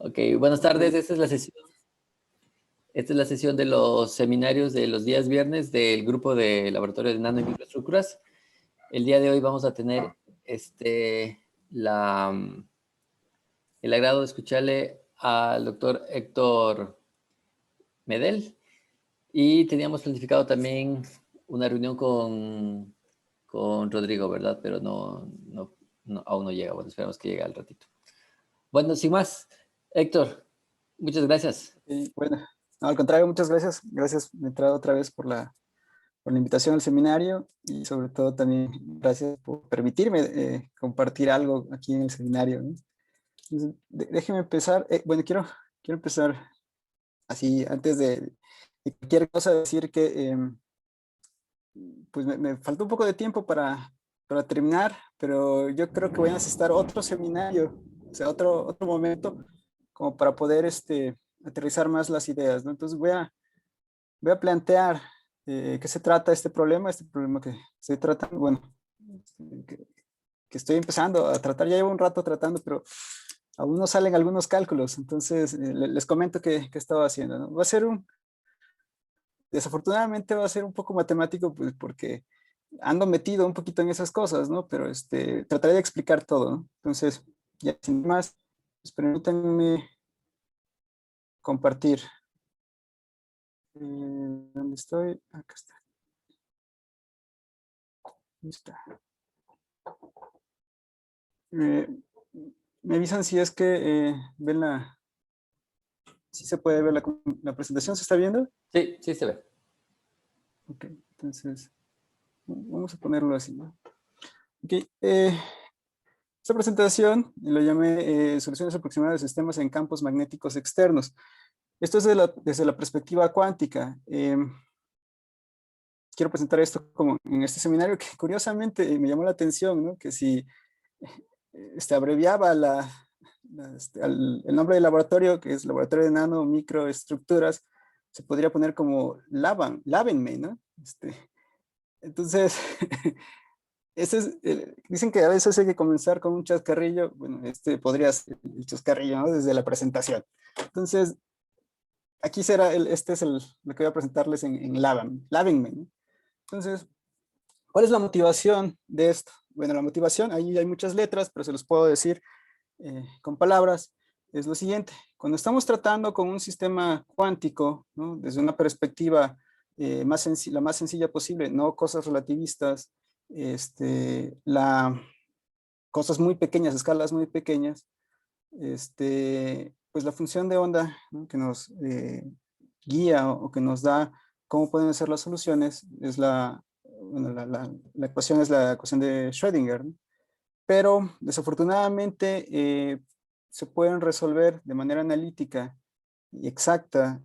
Ok, buenas tardes. Esta es la sesión de los seminarios de los días viernes del grupo de laboratorio de nano y microestructuras. El día de hoy vamos a tener la, el agrado de escucharle al doctor Héctor Medel, y teníamos planificado también una reunión con Rodrigo, ¿verdad? Pero aún no llega. Bueno, esperamos que llegue al ratito. Bueno, sin más, Héctor, muchas gracias. Y bueno, no, al contrario, muchas gracias. Gracias de entrada otra vez por la invitación al seminario y sobre todo también gracias por permitirme compartir algo aquí en el seminario, ¿no? Entonces, déjeme empezar. Bueno, quiero empezar así, antes de cualquier cosa, decir que pues me faltó un poco de tiempo para terminar, pero yo creo que voy a necesitar otro seminario, o sea, otro momento como para poder aterrizar más las ideas, ¿no? Entonces voy a plantear qué se trata este problema que estoy tratando, bueno, que, que estoy empezando a tratar, ya llevo un rato tratando, pero aún no salen algunos cálculos, entonces les comento qué he estado haciendo, ¿no? Desafortunadamente va a ser un poco matemático, pues porque ando metido un poquito en esas cosas, ¿no? Pero trataré de explicar todo, ¿no? Entonces, ya sin más, pues permítanme compartir. ¿Dónde estoy? Acá está. Ahí está. Eh, me avisan si es que ven si se puede ver la presentación, ¿se está viendo? Sí, sí se ve. Ok, entonces vamos a ponerlo así, ¿no? Ok, esta presentación lo llamé Soluciones aproximadas de sistemas en campos magnéticos externos. Esto es desde la perspectiva cuántica. Quiero presentar esto como en este seminario que curiosamente me llamó la atención, ¿no? Que si abreviaba el nombre del laboratorio, que es Laboratorio de Nano Microestructuras, se podría poner como lávenme, ¿no? Entonces, dicen que a veces hay que comenzar con un chascarrillo. Bueno, podría ser el chascarrillo, ¿no? Desde la presentación. Entonces, aquí será, lo que voy a presentarles en lávenme, ¿no? Entonces, ¿cuál es la motivación de esto? Bueno, la motivación, ahí hay muchas letras, pero se los puedo decir con palabras, es lo siguiente. Cuando estamos tratando con un sistema cuántico, ¿no? Desde una perspectiva la más sencilla posible, no cosas relativistas, cosas muy pequeñas, escalas muy pequeñas, pues la función de onda, ¿no? Que nos guía o que nos da cómo pueden ser las soluciones es bueno, la ecuación es la ecuación de Schrödinger, ¿no? Pero desafortunadamente se pueden resolver de manera analítica y exacta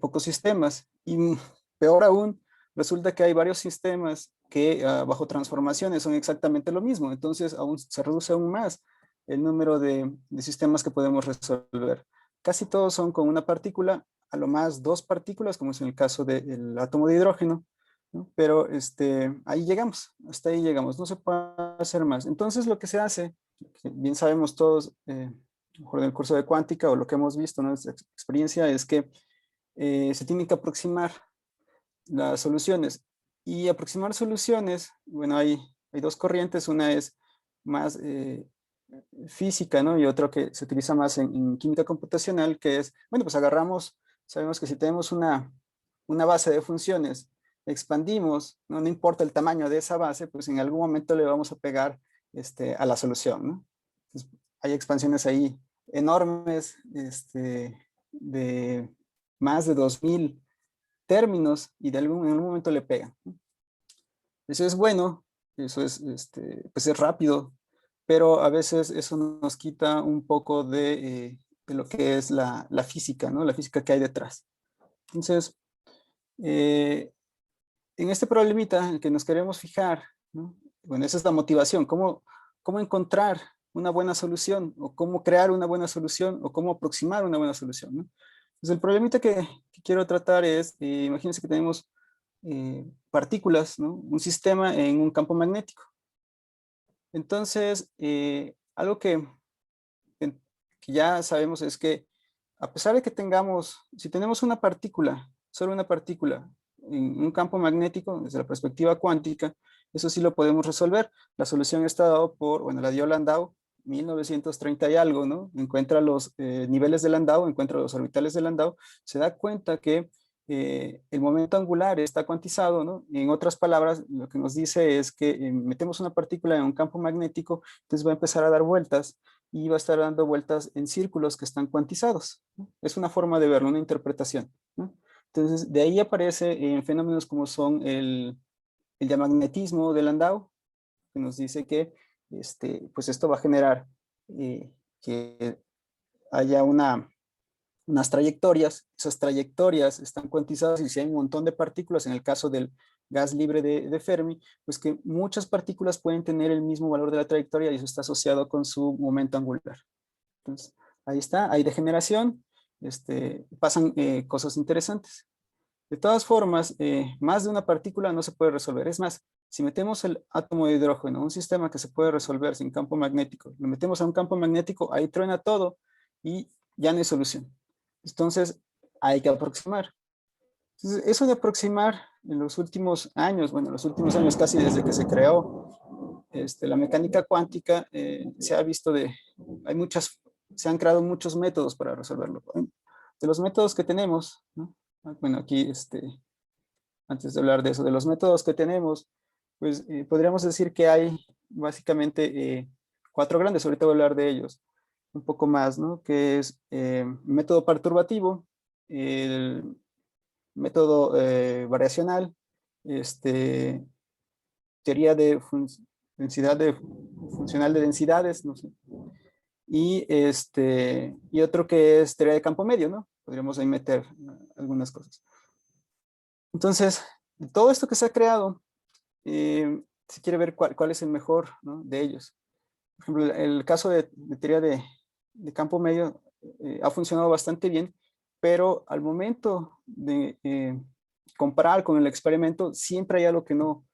pocos sistemas, y peor aún, resulta que hay varios sistemas que bajo transformaciones son exactamente lo mismo. Entonces aún se reduce aún más el número de sistemas que podemos resolver. Casi todos son con una partícula, a lo más dos partículas, como es en el caso del átomo de hidrógeno, ¿no? Pero ahí llegamos, hasta ahí llegamos, no se puede hacer más. Entonces lo que se hace, que bien sabemos todos, mejor del curso de cuántica o lo que hemos visto en nuestra experiencia, es que se tienen que aproximar las soluciones. Y aproximar soluciones, bueno, hay dos corrientes, una es más física, ¿no? Y otra que se utiliza más en química computacional, que es, bueno, pues sabemos que si tenemos una base de funciones, expandimos, ¿no? No importa el tamaño de esa base, pues en algún momento le vamos a pegar a la solución, ¿no? Entonces, hay expansiones ahí enormes, de más de 2000 términos, y en algún momento le pegan, ¿no? Eso es bueno, eso es, pues es rápido, pero a veces eso nos quita un poco de lo que es la física, ¿no? La física que hay detrás. Entonces, en este problemita en el que nos queremos fijar, ¿no? Bueno, esa es la motivación, cómo encontrar una buena solución, o cómo crear una buena solución, o cómo aproximar una buena solución, ¿no? Entonces, el problemita que quiero tratar es, imagínense que tenemos partículas, ¿no? Un sistema en un campo magnético. Entonces, algo que ya sabemos es que a pesar de que si tenemos una partícula, solo una partícula, en un campo magnético, desde la perspectiva cuántica, eso sí lo podemos resolver. La solución está dado por, bueno, la dio Landau, 1930 y algo, ¿no? Encuentra los niveles de Landau, encuentra los orbitales de Landau, se da cuenta que el momento angular está cuantizado, ¿no? En otras palabras, lo que nos dice es que metemos una partícula en un campo magnético, entonces va a empezar a dar vueltas y va a estar dando vueltas en círculos que están cuantizados, ¿no? Es una forma de verlo, una interpretación, ¿no? Entonces, de ahí aparece fenómenos como son el diamagnetismo de Landau, que nos dice que pues esto va a generar que haya unas trayectorias, esas trayectorias están cuantizadas y si hay un montón de partículas, en el caso del gas libre de Fermi, pues que muchas partículas pueden tener el mismo valor de la trayectoria y eso está asociado con su momento angular. Entonces, ahí está, hay degeneración, pasan cosas interesantes. De todas formas, más de una partícula no se puede resolver. Es más, si metemos el átomo de hidrógeno a un sistema que se puede resolver sin campo magnético, lo metemos a un campo magnético, ahí truena todo y ya no hay solución. Entonces, hay que aproximar. Entonces, eso de aproximar en los últimos años, bueno, los últimos años casi desde que se creó la mecánica cuántica, se ha visto se han creado muchos métodos para resolverlo. De los métodos que tenemos, ¿no? Bueno, aquí, antes de hablar de eso, de los métodos que tenemos, pues podríamos decir que hay básicamente 4 grandes, ahorita voy a hablar de ellos un poco más, ¿no? Que es método perturbativo, el método variacional, teoría de densidad funcional de densidades, no sé, y otro que es teoría de campo medio, ¿no? Podríamos ahí meter algunas cosas. Entonces, todo esto que se ha creado, se quiere ver cuál es el mejor, ¿no? De ellos. Por ejemplo, el caso de teoría de campo medio ha funcionado bastante bien, pero al momento de comparar con el experimento, siempre hay algo que no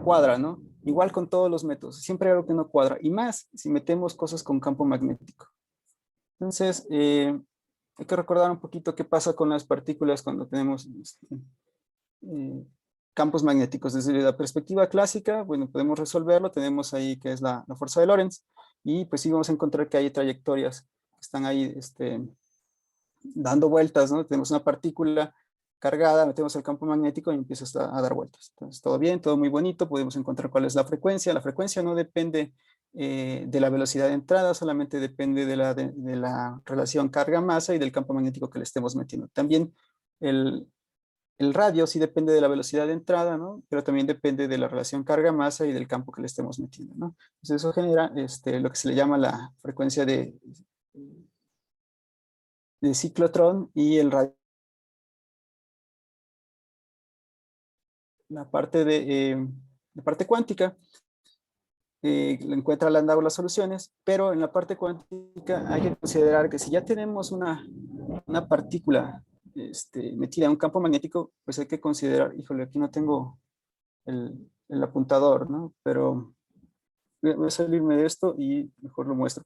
cuadra, ¿no? Igual con todos los métodos, siempre hay algo que no cuadra, y más si metemos cosas con campo magnético. Entonces, hay que recordar un poquito qué pasa con las partículas cuando tenemos eh, campos magnéticos. Desde la perspectiva clásica, bueno, podemos resolverlo, tenemos ahí que es la fuerza de Lorentz, y pues sí vamos a encontrar que hay trayectorias que están ahí dando vueltas, ¿no? Tenemos una partícula cargada, metemos el campo magnético y empieza a dar vueltas. Entonces, todo bien, todo muy bonito, podemos encontrar cuál es la frecuencia. La frecuencia no depende de la velocidad de entrada, solamente depende de la relación carga-masa y del campo magnético que le estemos metiendo. También el radio sí depende de la velocidad de entrada, ¿no? Pero también depende de la relación carga-masa y del campo que le estemos metiendo, ¿no? Entonces eso genera lo que se le llama la frecuencia de ciclotrón y el radio. La parte cuántica encuentra Landau las soluciones, pero en la parte cuántica hay que considerar que si ya tenemos una partícula metida en un campo magnético, pues hay que considerar, híjole, aquí no tengo el apuntador, ¿no? Pero voy a salirme de esto y mejor lo muestro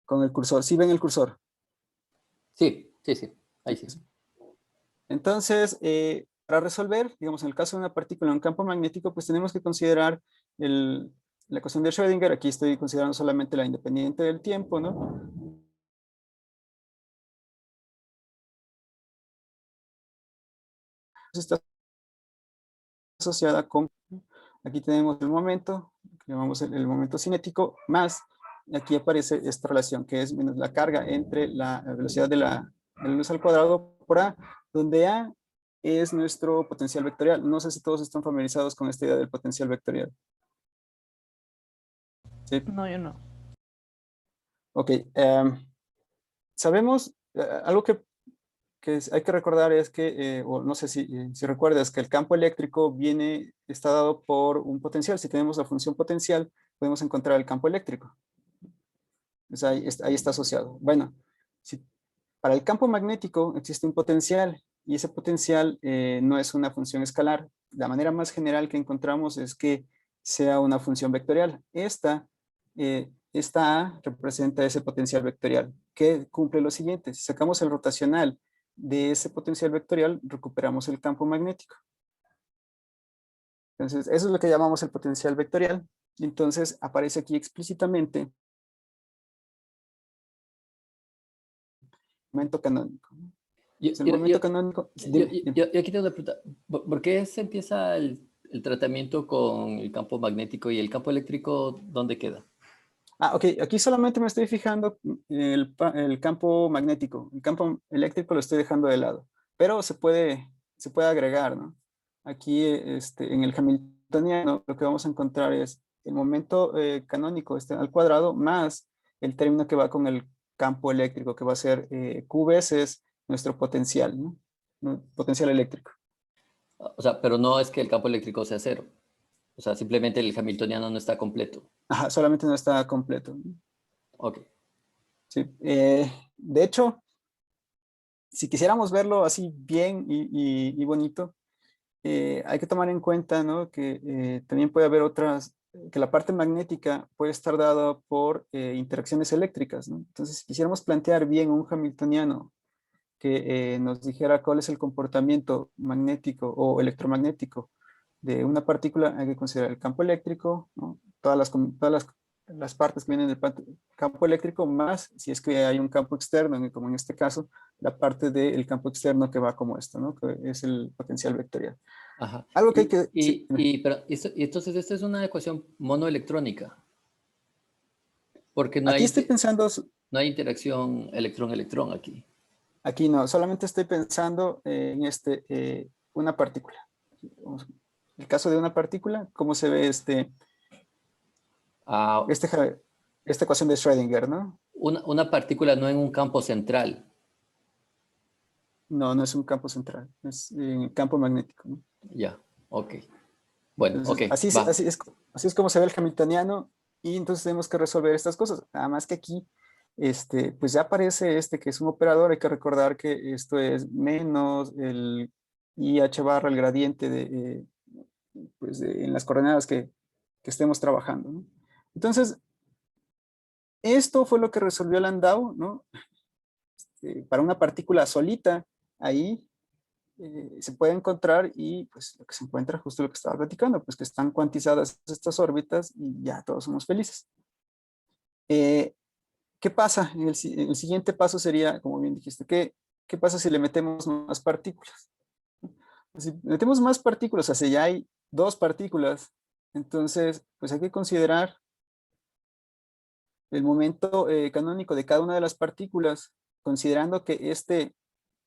con el cursor. ¿Sí ven el cursor? Sí, sí, sí, ahí sí. Entonces, para resolver, digamos, en el caso de una partícula en un campo magnético, pues tenemos que considerar la ecuación de Schrödinger. Aquí estoy considerando solamente la independiente del tiempo, ¿no? Está asociada con, aquí tenemos el momento, que llamamos el momento cinético, más, y aquí aparece esta relación, que es menos la carga entre la velocidad de la luz al cuadrado por A, donde A es nuestro potencial vectorial. No sé si todos están familiarizados con esta idea del potencial vectorial. ¿Sí? No, yo no. Ok. Sabemos, algo que hay que recordar es que, o no sé si recuerdas, que el campo eléctrico está dado por un potencial. Si tenemos la función potencial, podemos encontrar el campo eléctrico. Pues ahí está asociado. Bueno, para el campo magnético existe un potencial y ese potencial no es una función escalar. La manera más general que encontramos es que sea una función vectorial. Esta esta A representa ese potencial vectorial, que cumple lo siguiente. Si sacamos el rotacional de ese potencial vectorial, recuperamos el campo magnético. Entonces, eso es lo que llamamos el potencial vectorial. Entonces, aparece aquí explícitamente momento canónico. Yo, El yo- momento yo- canónico, yo- dime, dime. yo aquí tengo una pregunta. ¿Por qué se empieza el tratamiento con el campo magnético y el campo eléctrico, dónde queda? Ok, aquí solamente me estoy fijando en el campo magnético. El campo eléctrico lo estoy dejando de lado, pero se puede agregar, ¿no? Aquí en el hamiltoniano lo que vamos a encontrar es el momento canónico al cuadrado más el término que va con el campo eléctrico, que va a ser Q veces nuestro potencial, ¿no? Potencial eléctrico. O sea, pero no es que el campo eléctrico sea cero. O sea, simplemente el hamiltoniano no está completo. Ajá, solamente no está completo, ¿no? Ok. Sí. De hecho, si quisiéramos verlo así bien y bonito, hay que tomar en cuenta, ¿no? Que también puede haber otras, que la parte magnética puede estar dada por interacciones eléctricas, ¿no? Entonces, si quisiéramos plantear bien un hamiltoniano que nos dijera cuál es el comportamiento magnético o electromagnético de una partícula, hay que considerar el campo eléctrico, ¿no? Las partes que vienen del campo eléctrico, más si es que hay un campo externo, como en este caso, la parte del campo externo que va como esto, ¿no? Que es el potencial vectorial. Ajá. Algo que hay que... Sí, Y entonces esta es una ecuación monoelectrónica, porque aquí estoy pensando, no hay interacción electrón-electrón aquí. aquí no, solamente estoy pensando en una partícula. El caso de una partícula, ¿cómo se ve Ah, este, esta ecuación de Schrödinger, ¿no? una partícula no en un campo central. No, no es un campo central, es un campo magnético, ¿no? Ya, ok. Bueno, ok, Entonces, va. así es como se ve el hamiltoniano y entonces tenemos que resolver estas cosas. Nada más que aquí, pues ya aparece que es un operador, hay que recordar que esto es menos el IH barra, el gradiente en las coordenadas que estemos trabajando, ¿no? Entonces, esto fue lo que resolvió Landau, ¿no? Para una partícula solita, ahí se puede encontrar y pues lo que se encuentra justo lo que estaba platicando, pues que están cuantizadas estas órbitas y ya todos somos felices. ¿Qué pasa? El siguiente paso sería, como bien dijiste, ¿qué pasa si le metemos más partículas? Si metemos más partículas, o sea, si ya hay dos partículas, entonces pues hay que considerar el momento canónico de cada una de las partículas, considerando que este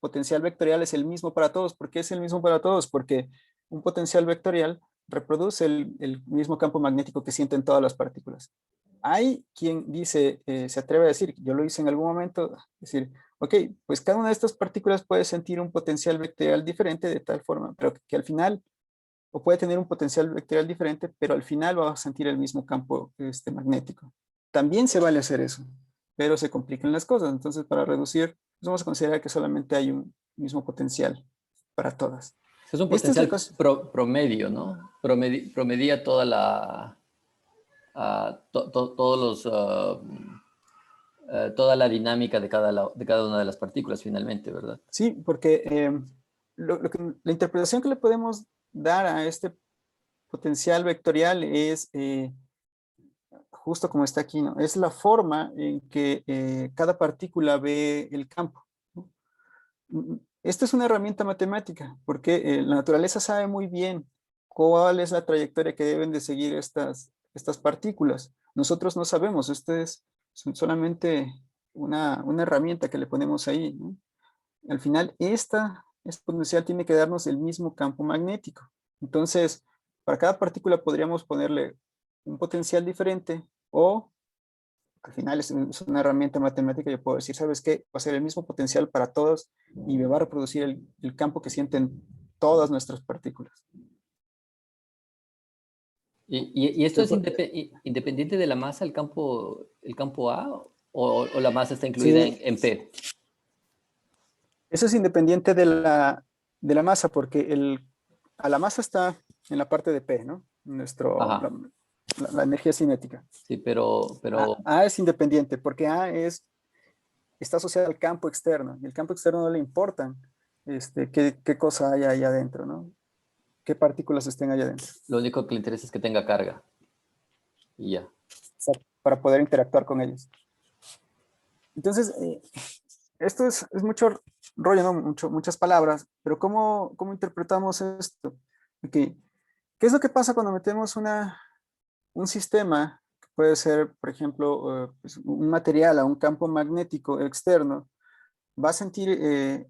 potencial vectorial es el mismo para todos. ¿Por qué es el mismo para todos? Porque un potencial vectorial reproduce el mismo campo magnético que sienten todas las partículas. Hay quien dice, se atreve a decir, yo lo hice en algún momento, decir, ok, pues cada una de estas partículas puede sentir un potencial vectorial diferente de tal forma, pero que al final, o puede tener un potencial vectorial diferente, pero al final va a sentir el mismo campo magnético. También se vale hacer eso, pero se complican las cosas. Entonces, para reducir, pues vamos a considerar que solamente hay un mismo potencial para todas. Es un Esta es la potencial cosa. promedio, ¿no? Promedia toda todos los, toda la dinámica de cada una de las partículas finalmente, ¿verdad? Sí, porque la interpretación que le podemos dar a este potencial vectorial es justo como está aquí, ¿no? Es la forma en que cada partícula ve el campo, ¿no? Esta es una herramienta matemática, porque la naturaleza sabe muy bien cuál es la trayectoria que deben de seguir estas partículas. Nosotros no sabemos, solamente una herramienta que le ponemos ahí, ¿no? Al final, este potencial tiene que darnos el mismo campo magnético. Entonces, para cada partícula podríamos ponerle un potencial diferente o al final es una herramienta matemática. Yo puedo decir, ¿sabes qué? Va a ser el mismo potencial para todos y me va a reproducir el campo que sienten todas nuestras partículas. Y esto es independiente de la masa, el campo A, o la masa está incluida Sí, en P? eso es independiente de la masa, porque a la masa está en la parte de P, ¿no? Ajá. la energía cinética. Sí, pero A es independiente, porque está asociada al campo externo, y el campo externo no le importa qué cosa hay ahí adentro, ¿no? Qué partículas estén ahí adentro. lo único que le interesa es que tenga carga. Y ya. Para poder interactuar con ellos. Entonces, esto es mucho rollo, ¿no? Muchas palabras, pero ¿cómo interpretamos esto? Okay. ¿Qué es lo que pasa cuando metemos un sistema, que puede ser, por ejemplo, pues un material a un campo magnético externo? Va a sentir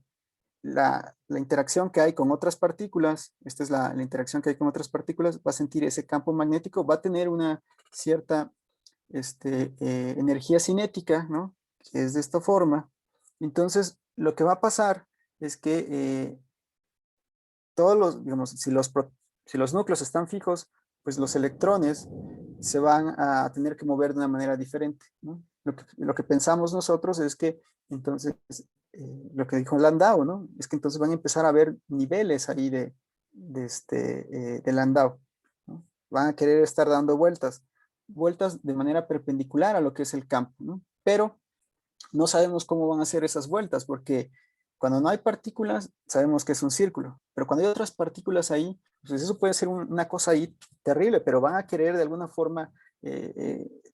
la interacción que hay con otras partículas, esta es la interacción que hay con otras partículas, va a sentir ese campo magnético, va a tener una cierta energía cinética, ¿no? Que es de esta forma. Entonces, lo que va a pasar es que todos los, digamos, si los núcleos están fijos, pues los electrones se van a tener que mover de una manera diferente, ¿no? Lo que pensamos nosotros es que, entonces, lo que dijo Landau, ¿no? Es que entonces van a empezar a haber niveles ahí de Landau, ¿no? Van a querer estar dando vueltas de manera perpendicular a lo que es el campo, ¿no? Pero no sabemos cómo van a ser esas vueltas, porque cuando no hay partículas, sabemos que es un círculo, pero cuando hay otras partículas ahí, pues eso puede ser una cosa ahí terrible, pero van a querer de alguna forma,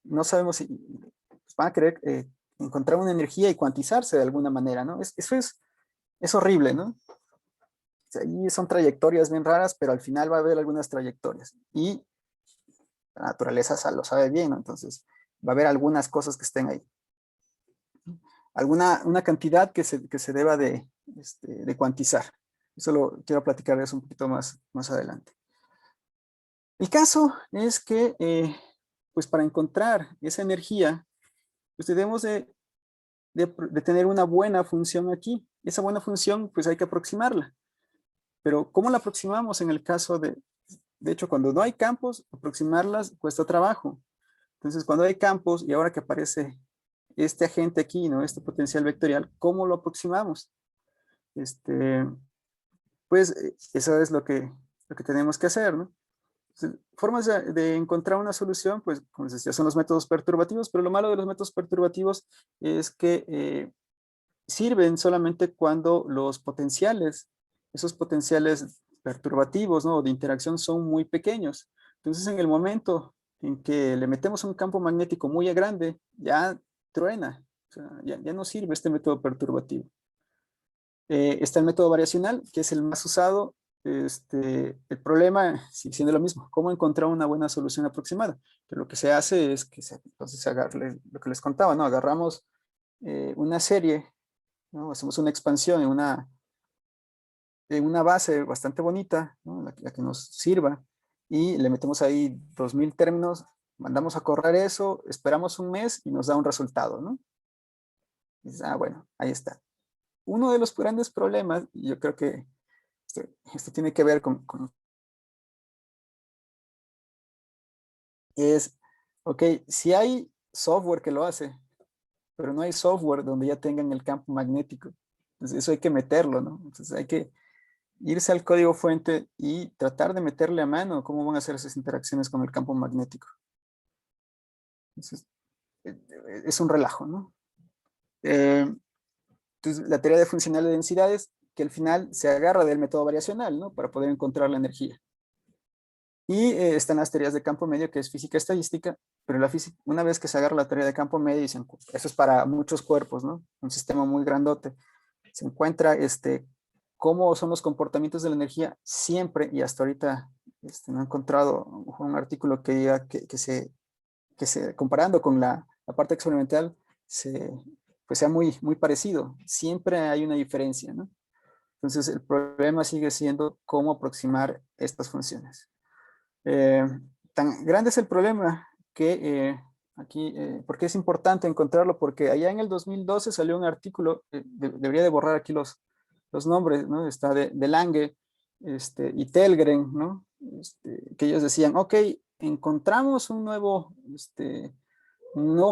no sabemos si pues van a querer encontrar una energía y cuantizarse de alguna manera, ¿no? Eso es horrible, ¿no? O sea, ahí son trayectorias bien raras, pero al final va a haber algunas trayectorias. Y la naturaleza lo sabe bien, ¿no? Entonces va a haber algunas cosas que estén ahí. Una cantidad que se deba de cuantizar. Eso lo quiero platicar eso un poquito más adelante. El caso es que, pues para encontrar esa energía, pues debemos de tener una buena función aquí. Esa buena función, pues hay que aproximarla. Pero ¿cómo la aproximamos en el caso de hecho, cuando no hay campos, aproximarlas cuesta trabajo. Entonces, cuando hay campos, y ahora que aparece este agente aquí, ¿no? Este potencial vectorial, ¿cómo lo aproximamos? Pues eso es lo que tenemos que hacer, ¿no? Entonces, formas de encontrar una solución, pues, como les decía, son los métodos perturbativos, pero lo malo de los métodos perturbativos es que sirven solamente cuando los potenciales, esos potenciales perturbativos, ¿no? De interacción son muy pequeños. Entonces, en el momento en que le metemos un campo magnético muy grande, ya truena, o sea, ya no sirve este método perturbativo. Está el método variacional, que es el más usado. El problema sigue siendo lo mismo, cómo encontrar una buena solución aproximada. Pero lo que se hace es que entonces se agarre lo que les contaba, ¿no? Agarramos una serie, ¿no? Hacemos una expansión en una base bastante bonita, ¿no? La que nos sirva, y le metemos ahí 2000 términos, mandamos a correr eso, esperamos un mes y nos da un resultado, ¿no? Y dices, bueno, ahí está. Uno de los grandes problemas, y yo creo que esto tiene que ver es, ok, si hay software que lo hace, pero no hay software donde ya tengan el campo magnético. Entonces eso hay que meterlo, ¿no? Entonces hay que irse al código fuente y tratar de meterle a mano cómo van a hacer esas interacciones con el campo magnético. Entonces, es un relajo, ¿no? Entonces, la teoría de funcional de densidades, que al final se agarra del método variacional, ¿no? Para poder encontrar la energía. Y están las teorías de campo medio, que es física estadística, pero una vez que se agarra la teoría de campo medio, dicen, eso es para muchos cuerpos, ¿no? Un sistema muy grandote. Se encuentra cómo son los comportamientos de la energía siempre, y hasta ahorita no he encontrado un artículo que diga comparando con la parte experimental, pues sea muy parecido. Siempre hay una diferencia, ¿no? Entonces, el problema sigue siendo cómo aproximar estas funciones. Tan grande es el problema que aquí, porque es importante encontrarlo, porque allá en el 2012 salió un artículo, debería de borrar aquí los nombres, ¿no? Está de Lange y Telgren, ¿no? Que ellos decían, ok, encontramos un nuevo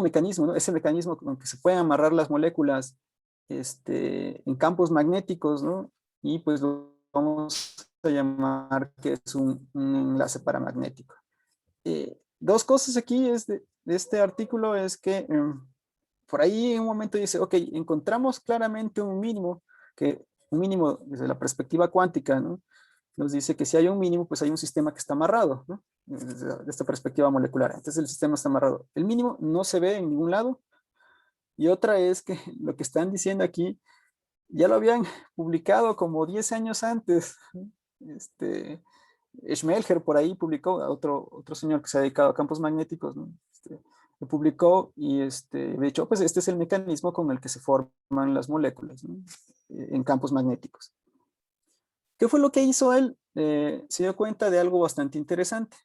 mecanismo, ¿no? Ese mecanismo con que se pueden amarrar las moléculas en campos magnéticos, ¿no? Y pues lo vamos a llamar que es un enlace paramagnético. dos cosas aquí de este artículo es que por ahí en un momento dice, ok, encontramos claramente un mínimo desde la perspectiva cuántica, ¿no? Nos dice que si hay un mínimo, pues hay un sistema que está amarrado, ¿no? Desde esta perspectiva molecular. Entonces el sistema está amarrado. El mínimo no se ve en ningún lado. Y otra es que lo que están diciendo aquí ya lo habían publicado como 10 años antes. Este, Schmelger por ahí publicó, otro señor que se ha dedicado a campos magnéticos, ¿no? Lo publicó y de hecho, pues este es el mecanismo con el que se forman las moléculas, ¿no? En campos magnéticos. ¿Qué fue lo que hizo él? Se dio cuenta de algo bastante interesante,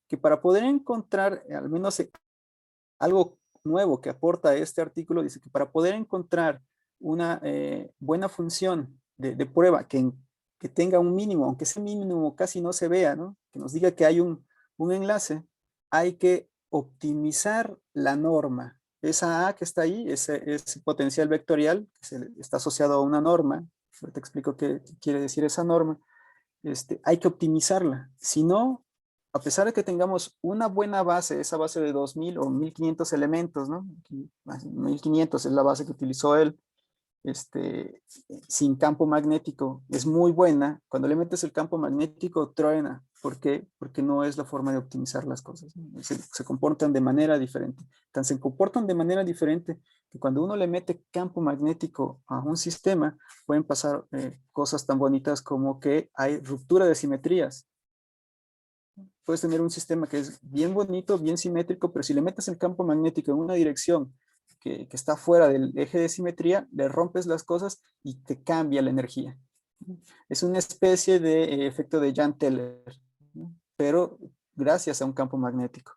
que para poder encontrar al menos algo nuevo que aporta este artículo, dice que para poder encontrar una buena función de prueba que tenga un mínimo, aunque ese mínimo casi no se vea, ¿no? Que nos diga que hay un enlace, hay que optimizar la norma. Esa A que está ahí, ese potencial vectorial, que está asociado a una norma, ahorita explico qué quiere decir esa norma, hay que optimizarla. Si no, a pesar de que tengamos una buena base, esa base de 2000 o 1500 elementos, ¿no? 1500 es la base que utilizó él, sin campo magnético, es muy buena. Cuando le metes el campo magnético, truena. ¿Por qué? Porque no es la forma de optimizar las cosas, ¿no? Se comportan de manera diferente. Tan se comportan de manera diferente que cuando uno le mete campo magnético a un sistema, pueden pasar cosas tan bonitas como que hay ruptura de simetrías. Puedes tener un sistema que es bien bonito, bien simétrico, pero si le metes el campo magnético en una dirección que está fuera del eje de simetría, le rompes las cosas y te cambia la energía. Es una especie de efecto de Jahn-Teller, ¿no? Pero gracias a un campo magnético.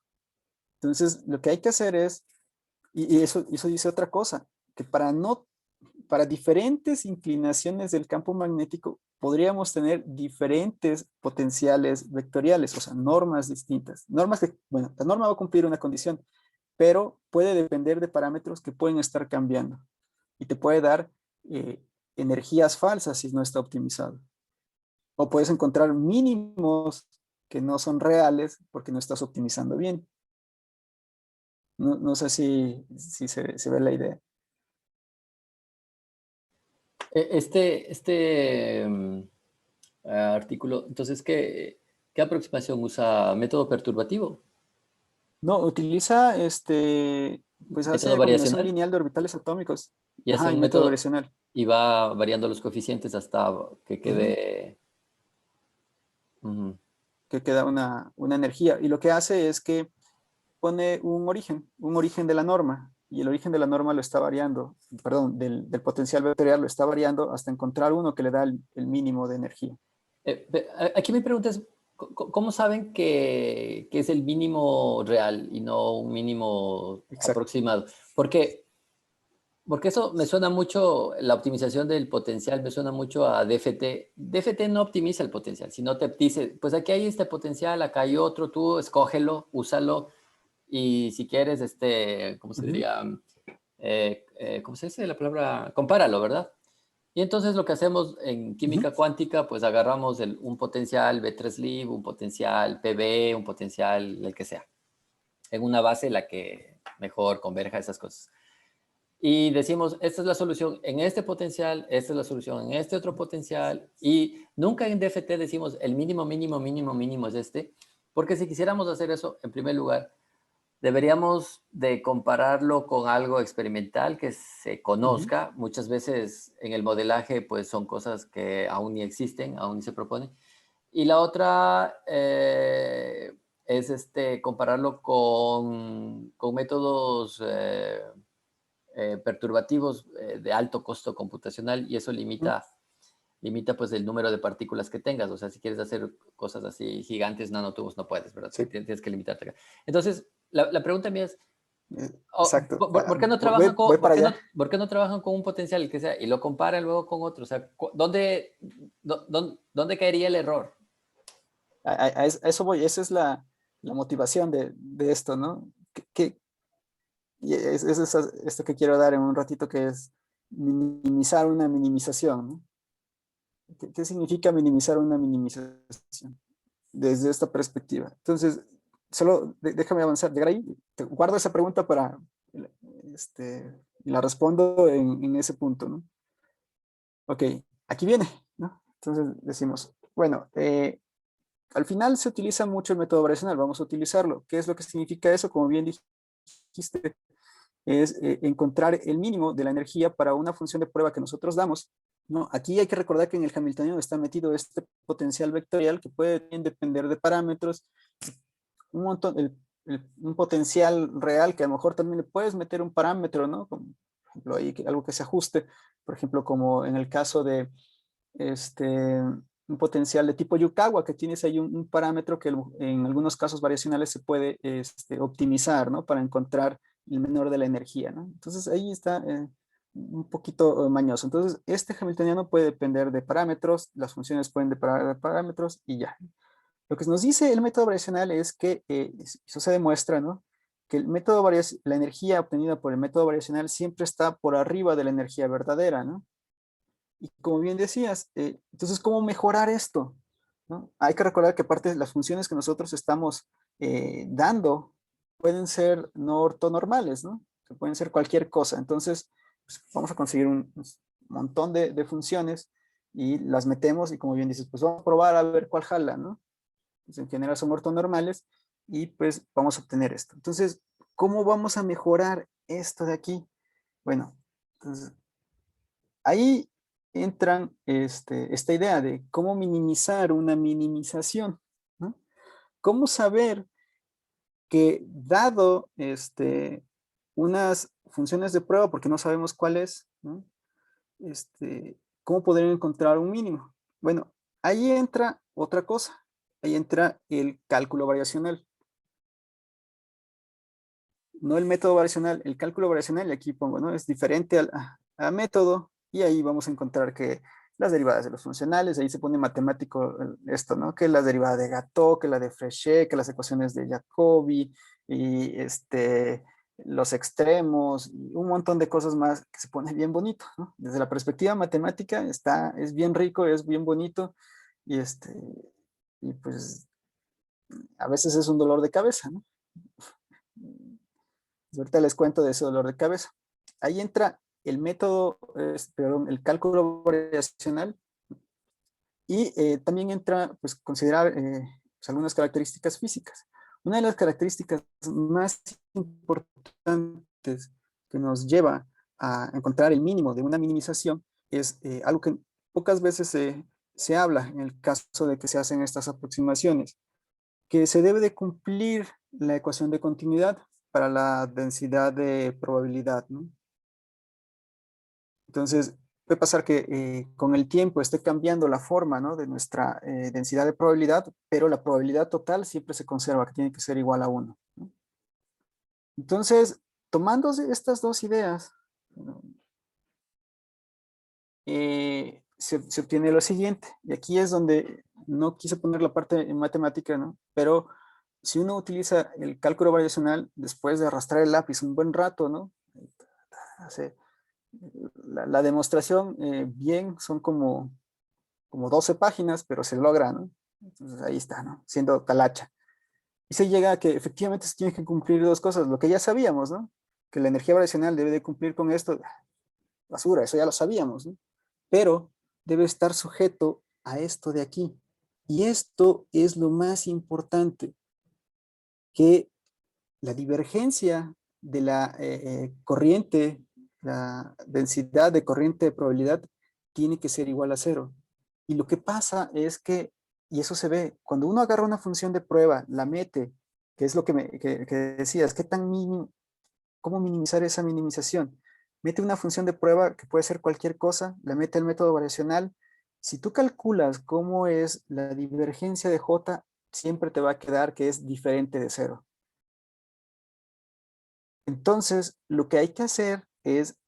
Entonces, lo que hay que hacer es, y eso dice otra cosa, que para diferentes inclinaciones del campo magnético podríamos tener diferentes potenciales vectoriales, o sea, normas distintas. Normas que, bueno, la norma va a cumplir una condición, pero puede depender de parámetros que pueden estar cambiando y te puede dar energías falsas si no está optimizado. O puedes encontrar mínimos que no son reales porque no estás optimizando bien. No sé si se ve la idea. Artículo, entonces, ¿qué aproximación usa? ¿Método perturbativo? No, utiliza, pues ¿Método hace combinación variacional? lineal de orbitales atómicos. Y hace Ajá, y un método método variacional. y va variando los coeficientes hasta que Ujú. quede... Ujú. Que queda una energía. Y lo que hace es que pone un origen de la norma. Y el origen de la norma lo está variando, perdón, del potencial vectorial lo está variando hasta encontrar uno que le da el mínimo de energía. Aquí mi pregunta es, ¿cómo saben que es el mínimo real y no un mínimo Exacto. aproximado? Porque, porque eso me suena mucho, la optimización del potencial me suena mucho a DFT. DFT no optimiza el potencial, sino te dice, pues aquí hay este potencial, acá hay otro, tú escógelo, úsalo y si quieres, ¿cómo se Ujú, diría? ¿Cómo se dice la palabra? Compáralo, ¿verdad? Y entonces lo que hacemos en ujú. química cuántica, pues agarramos un potencial B3-Lib, un potencial PB, un potencial el que sea, en una base la que mejor converja esas cosas. Y decimos, esta es la solución en este potencial, esta es la solución en este otro potencial, y nunca en DFT decimos el mínimo, mínimo, mínimo, mínimo es este, porque si quisiéramos hacer eso, en primer lugar, deberíamos de compararlo con algo experimental que se Ujú. conozca. Muchas veces en el modelaje pues son cosas que aún ni existen, aún ni se proponen. Y la otra es compararlo con métodos perturbativos de alto costo computacional y eso limita pues el número de partículas que tengas. O sea, si quieres hacer cosas así gigantes, nanotubos, no puedes, ¿verdad? Sí, Tienes que limitarte acá. Entonces, la pregunta mía es, exacto. ¿por qué no Voy, trabajan voy con, para allá. por qué no trabajan con un potencial el que sea y lo comparan luego con otro? O sea, ¿dónde caería el error? A eso voy. Esa es la motivación de esto, ¿no? Y esto que quiero dar en un ratito, que es minimizar una minimización, ¿no? ¿Qué significa minimizar una minimización? Desde esta perspectiva. Entonces, solo déjame avanzar, llegar ahí, te guardo esa pregunta para, y la respondo en ese punto, ¿no? Ok, aquí viene, ¿no? Entonces decimos, bueno, al final se utiliza mucho el método variacional, vamos a utilizarlo. ¿Qué es lo que significa eso? Como bien dijiste, es encontrar el mínimo de la energía para una función de prueba que nosotros damos, ¿no? Aquí hay que recordar que en el Hamiltoniano está metido este potencial vectorial que puede depender de parámetros, un montón, un potencial real que a lo mejor también le puedes meter un parámetro, ¿no? Como, por ejemplo, ahí algo que se ajuste, por ejemplo, como en el caso de un potencial de tipo Yukawa, que tienes ahí un parámetro que en algunos casos variacionales se puede optimizar, ¿no? Para encontrar el menor de la energía, ¿no? Entonces ahí está un poquito mañoso. Entonces este hamiltoniano puede depender de parámetros, las funciones pueden depender de parámetros y ya. Lo que nos dice el método variacional es que, eso se demuestra, ¿no? Que el método la energía obtenida por el método variacional siempre está por arriba de la energía verdadera, ¿no? Y como bien decías, entonces, ¿cómo mejorar esto? ¿No? Hay que recordar que aparte de las funciones que nosotros estamos dando pueden ser no ortonormales, ¿no? Que pueden ser cualquier cosa. Entonces, pues, vamos a conseguir un montón de funciones y las metemos y como bien dices, pues vamos a probar a ver cuál jala, ¿no? Pues en general son ortonormales y pues vamos a obtener esto. Entonces, ¿cómo vamos a mejorar esto de aquí? Bueno, entonces ahí entran esta idea de cómo minimizar una minimización, ¿no? Cómo saber que dado unas funciones de prueba, porque no sabemos cuál es, ¿no? ¿Cómo poder encontrar un mínimo? Bueno, ahí entra otra cosa, ahí entra el cálculo variacional. No el método variacional, el cálculo variacional, y aquí pongo, ¿no? Es diferente al método, y ahí vamos a encontrar que las derivadas de los funcionales, ahí se pone matemático esto, ¿no? Que la derivada de Gato, que la de Frechet, que las ecuaciones de Jacobi, y los extremos, y un montón de cosas más que se pone bien bonito, ¿no? Desde la perspectiva matemática es bien rico, es bien bonito, y y pues a veces es un dolor de cabeza, ¿no? Ahorita les cuento de ese dolor de cabeza. Ahí entra el método, perdón, el cálculo variacional y también entra, pues, considerar pues, algunas características físicas. Una de las características más importantes que nos lleva a encontrar el mínimo de una minimización es algo que pocas veces se habla en el caso de que se hacen estas aproximaciones, que se debe de cumplir la ecuación de continuidad para la densidad de probabilidad, ¿no? Entonces, puede pasar que con el tiempo esté cambiando la forma, ¿no? De nuestra densidad de probabilidad, pero la probabilidad total siempre se conserva, que tiene que ser igual a 1, ¿no? Entonces, tomando estas dos ideas, ¿no? Se obtiene lo siguiente, y aquí es donde no quise poner la parte en matemática, ¿no? Pero si uno utiliza el cálculo variacional después de arrastrar el lápiz un buen rato, ¿no? Hace, la demostración, bien, son como 12 páginas, pero se logra, ¿no? Entonces ahí está, ¿no? Siendo talacha. Y se llega a que efectivamente se tienen que cumplir dos cosas, lo que ya sabíamos, ¿no? Que la energía variacional debe de cumplir con esto, basura, eso ya lo sabíamos, ¿no? Pero debe estar sujeto a esto de aquí. Y esto es lo más importante, que la divergencia de la corriente, la densidad de corriente de probabilidad, tiene que ser igual a cero. Y lo que pasa es que, y eso se ve, cuando uno agarra una función de prueba, la mete, que es lo que decías, ¿qué tan mínimo, cómo minimizar esa minimización? Mete una función de prueba que puede ser cualquier cosa, la mete al método variacional. Si tú calculas cómo es la divergencia de J, siempre te va a quedar que es diferente de cero. Entonces, lo que hay que hacer es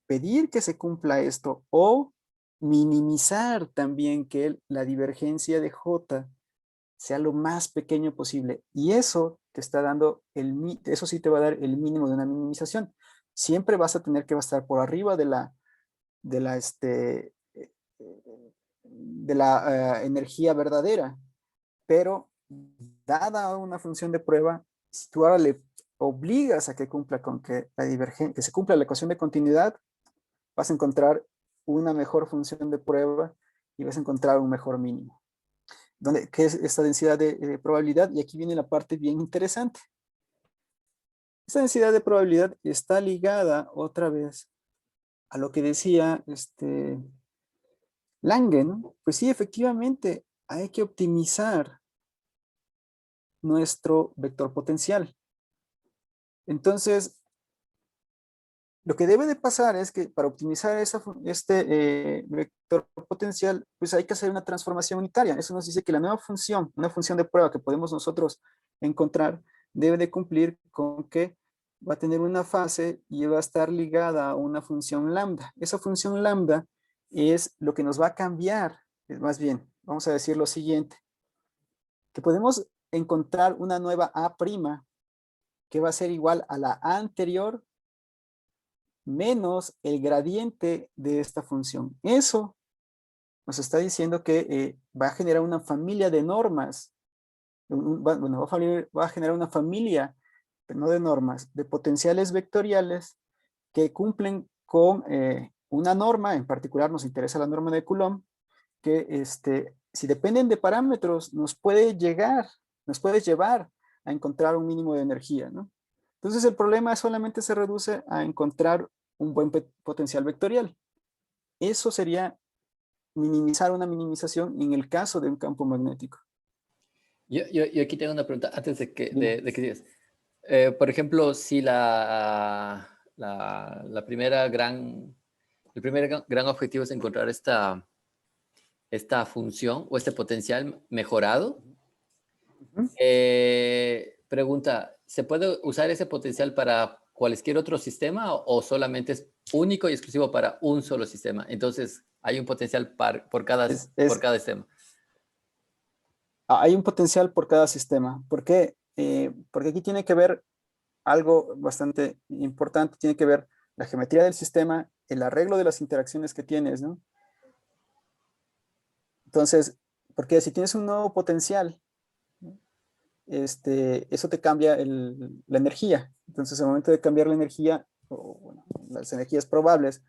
pedir que se cumpla esto o minimizar también que la divergencia de J sea lo más pequeño posible. Y eso te está dando, eso sí te va a dar el mínimo de una minimización. Siempre vas a tener que estar por arriba de la, de la energía verdadera, pero dada una función de prueba, si tú ahora le obligas a que cumpla con que la divergencia, que se cumpla la ecuación de continuidad, vas a encontrar una mejor función de prueba y vas a encontrar un mejor mínimo. ¿Qué es esta densidad de probabilidad? Y aquí viene la parte bien interesante. Esta densidad de probabilidad está ligada otra vez a lo que decía Langen. Pues sí, efectivamente, hay que optimizar nuestro vector potencial. Entonces, lo que debe de pasar es que para optimizar este vector potencial, pues hay que hacer una transformación unitaria. Eso nos dice que la nueva función, una función de prueba que podemos nosotros encontrar, debe de cumplir con que va a tener una fase y va a estar ligada a una función lambda. Esa función lambda es lo que nos va a cambiar, más bien, vamos a decir lo siguiente, que podemos encontrar una nueva A' que va a ser igual a la A anterior menos el gradiente de esta función. Eso nos está diciendo que va a generar una familia de normas, bueno, va a generar una familia, pero no de normas, de potenciales vectoriales que cumplen con una norma, en particular nos interesa la norma de Coulomb, que si dependen de parámetros nos puede llevar a encontrar un mínimo de energía, ¿no? Entonces el problema solamente se reduce a encontrar un buen potencial vectorial. Eso sería minimizar una minimización en el caso de un campo magnético. Yo aquí tengo una pregunta antes Dime. de que digas. Por ejemplo, si la primera el primer gran objetivo es encontrar esta función o este potencial mejorado, Ujú. pregunta, ¿se puede usar ese potencial para cualquier otro sistema o solamente es único y exclusivo para un solo sistema? Entonces, hay un potencial Es, por es, cada sistema. hay un potencial por cada sistema. ¿Por qué? Porque aquí tiene que ver algo bastante importante, tiene que ver la geometría del sistema, el arreglo de las interacciones que tienes, ¿no? Entonces, porque si tienes un nuevo potencial, eso te cambia la energía. Entonces, al momento de cambiar la energía, o bueno, las energías probables,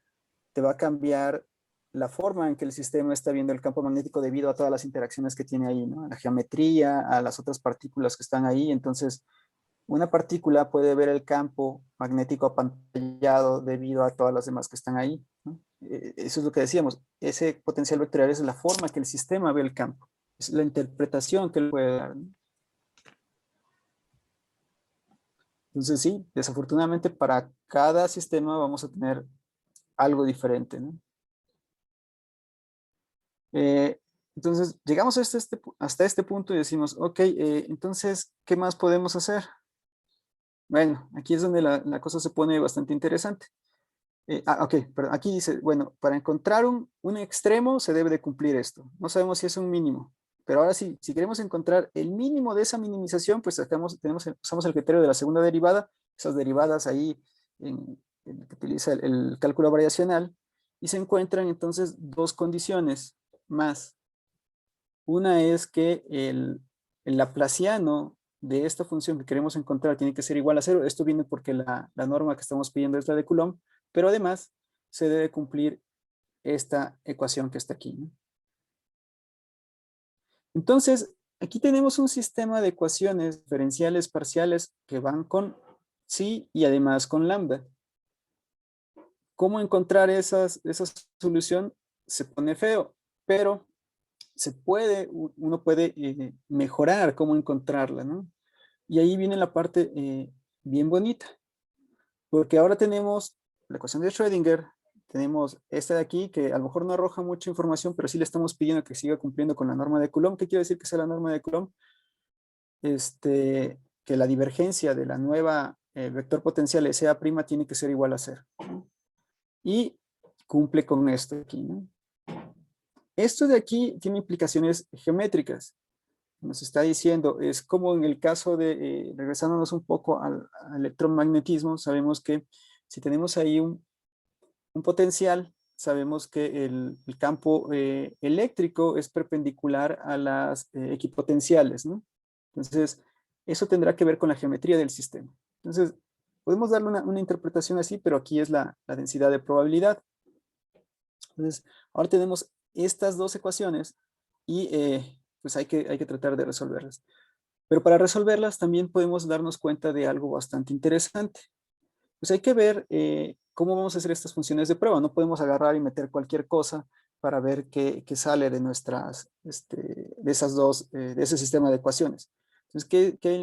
te va a cambiar la forma en que el sistema está viendo el campo magnético debido a todas las interacciones que tiene ahí, ¿no? A la geometría, a las otras partículas que están ahí. Entonces, una partícula puede ver el campo magnético apantallado debido a todas las demás que están ahí, ¿no? Eso es lo que decíamos. Ese potencial vectorial es la forma que el sistema ve el campo. Es la interpretación que él puede dar, ¿no? Entonces sí, desafortunadamente para cada sistema vamos a tener algo diferente, ¿no? Eh, entonces llegamos hasta este punto y decimos, ok, entonces, ¿qué más podemos hacer? Bueno, aquí es donde la cosa se pone bastante interesante. Ok, pero aquí dice, bueno, para encontrar un extremo se debe de cumplir esto. No sabemos si es un mínimo, pero ahora sí, si queremos encontrar el mínimo de esa minimización, pues usamos el criterio de la segunda derivada, esas derivadas ahí que utiliza el cálculo variacional, y se encuentran entonces dos condiciones más. Una es que el laplaciano de esta función que queremos encontrar tiene que ser igual a cero. Esto viene porque la norma que estamos pidiendo es la de Coulomb, pero además se debe cumplir esta ecuación que está aquí, ¿no? Entonces, aquí tenemos un sistema de ecuaciones diferenciales parciales que van con psi y además con lambda. ¿Cómo encontrar esa solución? Se pone feo, pero uno puede mejorar cómo encontrarla, ¿no? Y ahí viene la parte bien bonita, porque ahora tenemos la ecuación de Schrödinger, tenemos esta de aquí que a lo mejor no arroja mucha información, pero sí le estamos pidiendo que siga cumpliendo con la norma de Coulomb. ¿Qué quiere decir que sea la norma de Coulomb? Que la divergencia de la nueva vector potencial SA' tiene que ser igual a cero. Y cumple con esto aquí, ¿no? Esto de aquí tiene implicaciones geométricas. Nos está diciendo, es como en el caso de, regresándonos un poco al electromagnetismo, sabemos que si tenemos ahí un potencial, sabemos que el campo eléctrico es perpendicular a las equipotenciales, ¿no? Entonces, eso tendrá que ver con la geometría del sistema. Entonces, podemos darle una interpretación así, pero aquí es la densidad de probabilidad. Entonces, ahora tenemos estas dos ecuaciones y pues hay que tratar de resolverlas. Pero para resolverlas también podemos darnos cuenta de algo bastante interesante. Pues hay que ver cómo vamos a hacer estas funciones de prueba. No podemos agarrar y meter cualquier cosa para ver qué sale de nuestras, de esas dos, de ese sistema de ecuaciones. Entonces, ¿qué es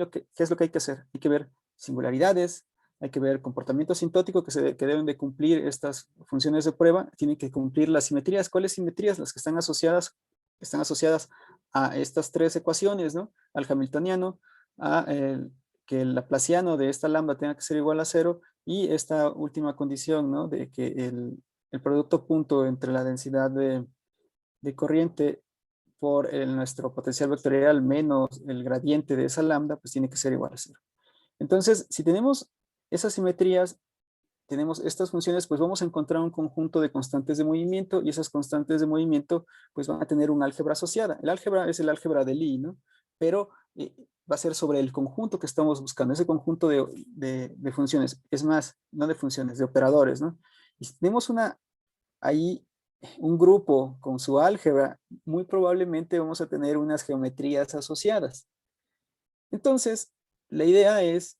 lo que hay que hacer? Hay que ver singularidades, hay que ver comportamiento asintótico que deben de cumplir estas funciones de prueba, tienen que cumplir las simetrías. ¿Cuáles simetrías? Las que están asociadas a estas tres ecuaciones, ¿no? Al hamiltoniano, que el laplaciano de esta lambda tenga que ser igual a 0 y esta última condición, ¿no? De que el producto punto entre la densidad de corriente por nuestro potencial vectorial menos el gradiente de esa lambda, pues tiene que ser igual a 0. Entonces, si tenemos esas simetrías, tenemos estas funciones, pues vamos a encontrar un conjunto de constantes de movimiento y esas constantes de movimiento pues van a tener un álgebra asociada. El álgebra es el álgebra de Lie, ¿no? Pero va a ser sobre el conjunto que estamos buscando, ese conjunto de funciones, es más, no de funciones, de operadores, ¿no? Y si tenemos ahí un grupo con su álgebra, muy probablemente vamos a tener unas geometrías asociadas. Entonces, la idea es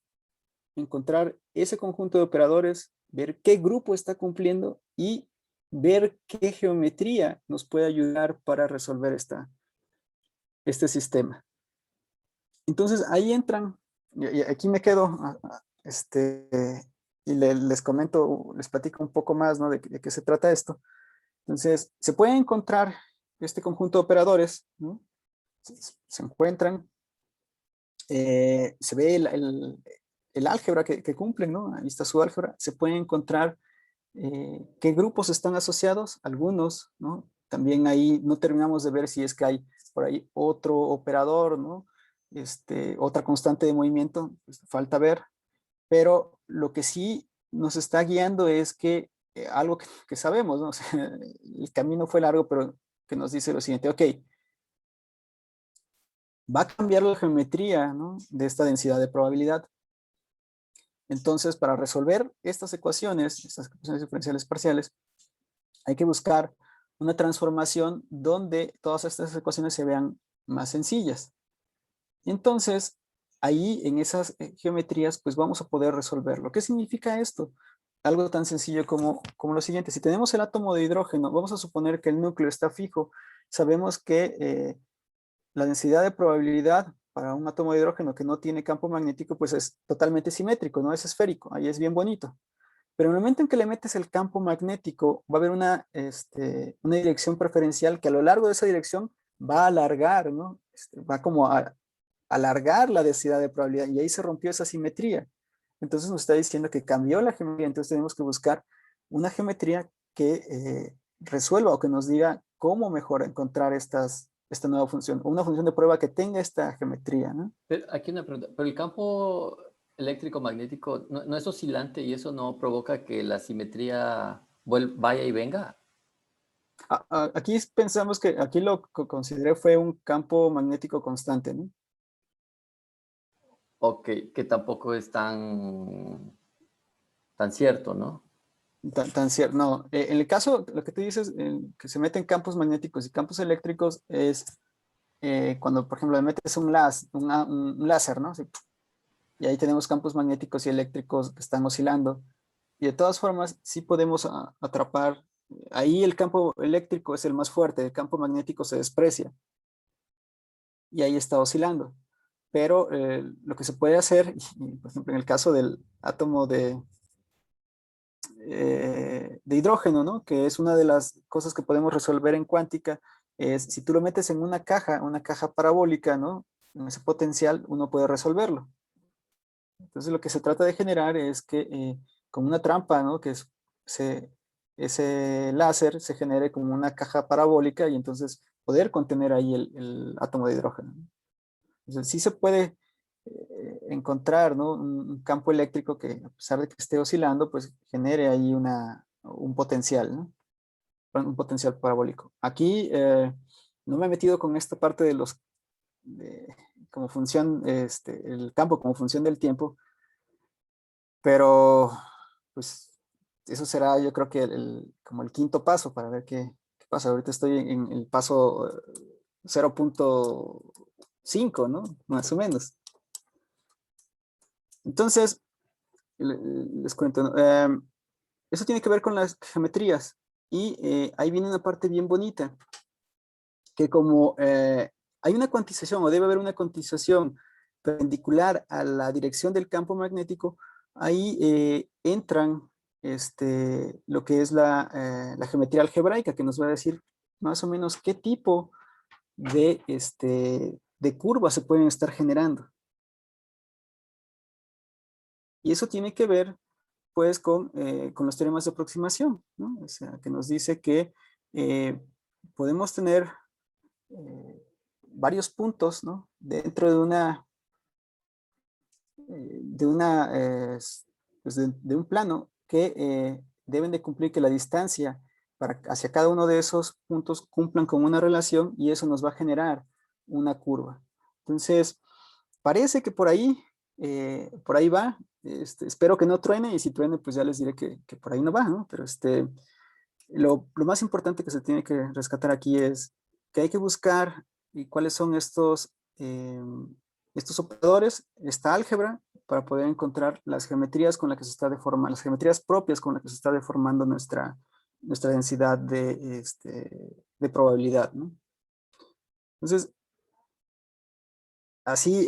encontrar ese conjunto de operadores, ver qué grupo está cumpliendo y ver qué geometría nos puede ayudar para resolver este sistema. Entonces ahí entran, y aquí me quedo, y les comento, les platico un poco más, ¿no? De qué se trata esto. Entonces, se puede encontrar este conjunto de operadores, ¿no? Se encuentran, se ve el álgebra que cumplen, ¿no? Ahí está su álgebra. Se puede encontrar qué grupos están asociados, algunos, ¿no? También ahí no terminamos de ver si es que hay por ahí otro operador, ¿no? Otra constante de movimiento, pues falta ver, pero lo que sí nos está guiando es que algo que sabemos, ¿no? O sea, el camino fue largo, pero que nos dice lo siguiente, ok, va a cambiar la geometría, ¿no? De esta densidad de probabilidad. Entonces, para resolver estas ecuaciones diferenciales parciales, hay que buscar una transformación donde todas estas ecuaciones se vean más sencillas. Entonces, ahí en esas geometrías, pues vamos a poder resolverlo. ¿Qué significa esto? Algo tan sencillo como lo siguiente. Si tenemos el átomo de hidrógeno, vamos a suponer que el núcleo está fijo. Sabemos que la densidad de probabilidad para un átomo de hidrógeno que no tiene campo magnético, pues es totalmente simétrico, no es esférico. Ahí es bien bonito. Pero en el momento en que le metes el campo magnético, va a haber una dirección preferencial que a lo largo de esa dirección va a alargar, ¿no? Va como a alargar la densidad de probabilidad y ahí se rompió esa simetría. Entonces nos está diciendo que cambió la geometría, entonces tenemos que buscar una geometría que resuelva o que nos diga cómo mejor encontrar esta nueva función, o una función de prueba que tenga esta geometría, ¿no? Pero aquí una pregunta, pero el campo eléctrico magnético no es oscilante y eso no provoca que la simetría vaya y venga. Aquí pensamos que, aquí lo que consideré fue un campo magnético constante, ¿no? O que tampoco es tan cierto, ¿no? Tan cierto, no. En el caso, lo que tú dices, que se meten campos magnéticos y campos eléctricos es cuando, por ejemplo, le metes un láser, ¿no? Así, y ahí tenemos campos magnéticos y eléctricos que están oscilando. Y de todas formas, sí podemos atrapar. Ahí el campo eléctrico es el más fuerte, el campo magnético se desprecia. Y ahí está oscilando. Pero lo que se puede hacer, y, por ejemplo, en el caso del átomo de hidrógeno, ¿no? Que es una de las cosas que podemos resolver en cuántica, es si tú lo metes en una caja parabólica, ¿no? En ese potencial uno puede resolverlo. Entonces lo que se trata de generar es que con una trampa, ¿no? Ese láser se genere como una caja parabólica y entonces poder contener ahí el átomo de hidrógeno, ¿no? Entonces sí se puede encontrar, ¿no? Un campo eléctrico que a pesar de que esté oscilando, pues genere ahí un potencial, ¿no? Un potencial parabólico. Aquí no me he metido con esta parte de como función, el campo como función del tiempo, pero pues eso será yo creo que como el quinto paso para ver qué pasa. Ahorita estoy en el paso 0.5, ¿no? Más o menos. Entonces, les cuento, ¿no? Eso tiene que ver con las geometrías y ahí viene una parte bien bonita, que como hay una cuantización o debe haber una cuantización perpendicular a la dirección del campo magnético, ahí entran lo que es la geometría algebraica, que nos va a decir más o menos qué tipo de curvas se pueden estar generando. Y eso tiene que ver, pues, con los teoremas de aproximación, ¿no? O sea, que nos dice que podemos tener varios puntos, ¿no? Dentro de un plano que deben de cumplir que la distancia hacia cada uno de esos puntos cumplan con una relación y eso nos va a generar una curva. Entonces, parece que por ahí va. Espero que no truene y si truene, pues ya les diré que por ahí no va, ¿no? Pero lo más importante que se tiene que rescatar aquí es que hay que buscar cuáles son estos operadores, esta álgebra, para poder encontrar las geometrías con las que se está deformando, las geometrías propias con las que se está deformando nuestra densidad de probabilidad, ¿no? Entonces, así,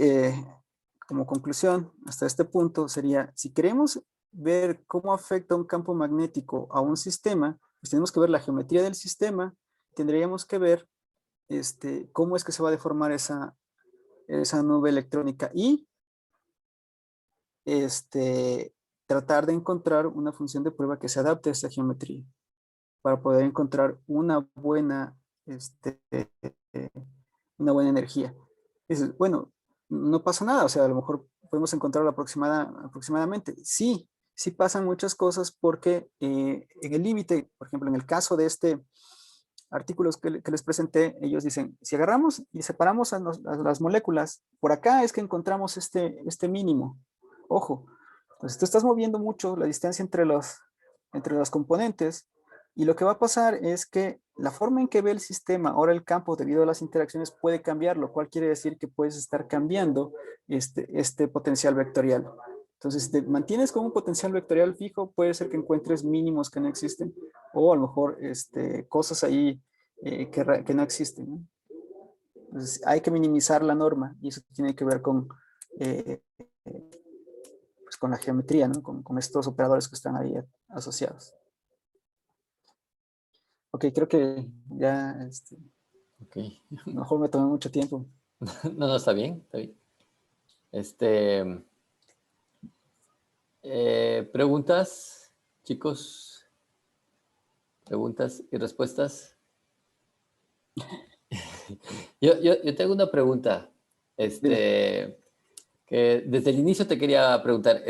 como conclusión, hasta este punto sería, si queremos ver cómo afecta un campo magnético a un sistema, pues tenemos que ver la geometría del sistema, tendríamos que ver cómo es que se va a deformar esa nube electrónica y tratar de encontrar una función de prueba que se adapte a esa geometría para poder encontrar una buena energía. Dices, bueno, no pasa nada, o sea, a lo mejor podemos encontrarlo aproximadamente. Sí, sí pasan muchas cosas porque en el límite, por ejemplo, en el caso de artículos que les presenté, ellos dicen, si agarramos y separamos a las moléculas, por acá es que encontramos este mínimo. Ojo, entonces tú estás moviendo mucho la distancia entre los componentes y lo que va a pasar es que la forma en que ve el sistema, ahora el campo debido a las interacciones puede cambiar, lo cual quiere decir que puedes estar cambiando este potencial vectorial. Entonces, si te mantienes con un potencial vectorial fijo, puede ser que encuentres mínimos que no existen o a lo mejor cosas ahí que no existen, ¿no? Entonces, hay que minimizar la norma y eso tiene que ver eh, pues con la geometría, ¿no? Con estos operadores que están ahí asociados. Ok, creo que ya Ok. mejor me tomé mucho tiempo. No, no, está bien, está bien. Preguntas, chicos, preguntas y respuestas. Yo tengo una pregunta, Dime. que desde el inicio te quería preguntar,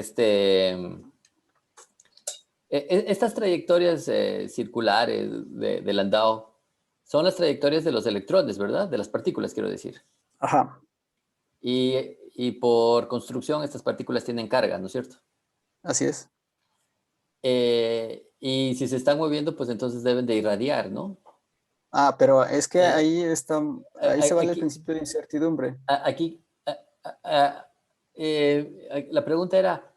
estas trayectorias circulares de Landau son las trayectorias de los electrones, ¿verdad? De las partículas, quiero decir. Ajá, Y por construcción estas partículas tienen carga, ¿no es cierto? así es. Y si se están moviendo, pues entonces deben de irradiar, ¿no? Ah, pero es que Eh, ahí se vale el aquí, principio de incertidumbre. aquí, la pregunta era,